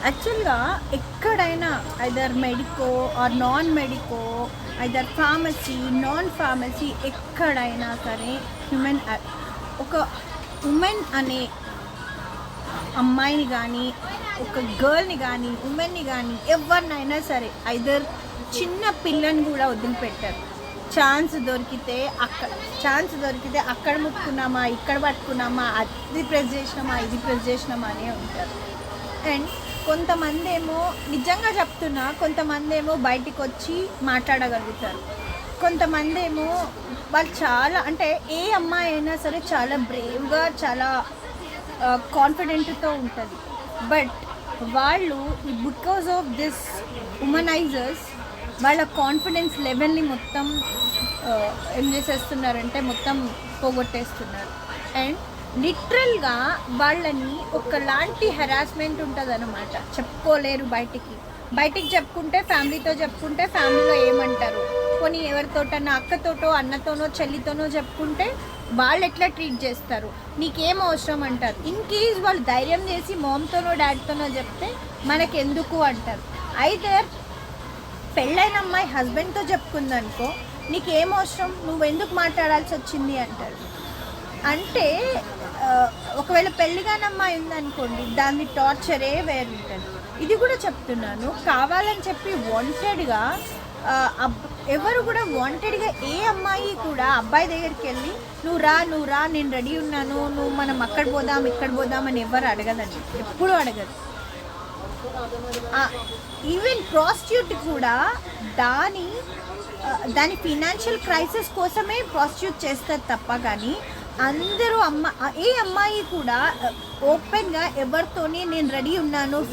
యాక్చువల్‌గా ఎక్కడైనా either medico or non medico, either pharmacy, non pharmacy ఎక్కడైనా సరే ఒక ఉమెన్ అనే అమ్మాయిని గానీ, ఒక గర్ల్‌ని గానీ, ఉమెన్‌ని గానీ ఎవరినైనా సరే ఐదర్ చిన్న పిల్లని గూడా వదిలిపెట్టరు. ఛాన్స్ దొరికితే అక్కడ ముట్టుకున్నామా, ఇక్కడ పట్టుకున్నామా, అది ప్రెస్ చేసినామా, ఇది ప్రెస్ చేసినామా అనే ఉంటారు. అండ్ కొంతమందేమో నిజంగా చెప్తున్నా, కొంతమందేమో బయటికొచ్చి మాట్లాడగలుగుతారు. కొంతమందేమో వాళ్ళు చాలా అంటే ఏ అమ్మాయి అయినా సరే చాలా బ్రేవ్‌గా, చాలా కాన్ఫిడెంట్‌తో ఉంటుంది. బట్ వాళ్ళు బికాజ్ ఆఫ్ దిస్ ఉమనైజర్స్ వాళ్ళ కాన్ఫిడెన్స్ లెవెల్ని మొత్తం ఏం చేసేస్తున్నారంటే మొత్తం పోగొట్టేస్తున్నారు. అండ్ లిటరల్గా వాళ్ళని ఒకలాంటి హెరాస్మెంట్ ఉంటుంది అనమాట. చెప్పుకోలేరు బయటికి చెప్పుకుంటే, ఫ్యామిలీతో చెప్పుకుంటే ఫ్యామిలీలో ఏమంటారు, పోనీ ఎవరితోటన్నా అక్కతోటో అన్నతోనో చెల్లితోనో చెప్పుకుంటే వాళ్ళు ఎట్లా ట్రీట్ చేస్తారు, నీకేం అవసరం అంటారు. ఇన్ కేస్ వాళ్ళు ధైర్యం చేసి మామ్తోనో డాడీతోనో చెప్తే మనకెందుకు అంటారు. అయితే పెళ్ళైన అమ్మాయి హస్బెండ్తో చెప్పుకుందనుకో, నీకేం అవసరం, నువ్వెందుకు మాట్లాడాల్సి వచ్చింది అంటారు. అంటే ఒకవేళ పెళ్ళిగాని అమ్మాయి ఉందనుకోండి, దాన్ని టార్చరే వేరుంటుంది. ఇది కూడా చెప్తున్నాను, కావాలని చెప్పి వాంటెడ్గా ఎవరు కూడా వాంటెడ్గా ఏ అమ్మాయి కూడా అబ్బాయి దగ్గరికి వెళ్ళి నువ్వు రా నేను రెడీ ఉన్నాను, నువ్వు మనం అక్కడ పోదాం ఇక్కడ పోదాం అని ఎవరు అడగదండి, ఎప్పుడూ అడగదు. ఈవెన్ ప్రాస్టిట్యూట్ కూడా దాని ఫినాన్షియల్ క్రైసిస్ కోసమే ప్రాస్టిట్యూట్ చేస్తారు తప్ప, కానీ అందరూ ఏ అమ్మాయి కూడా ఓపెన్గా ఎవరితోని నేను రెడీ ఉన్నాను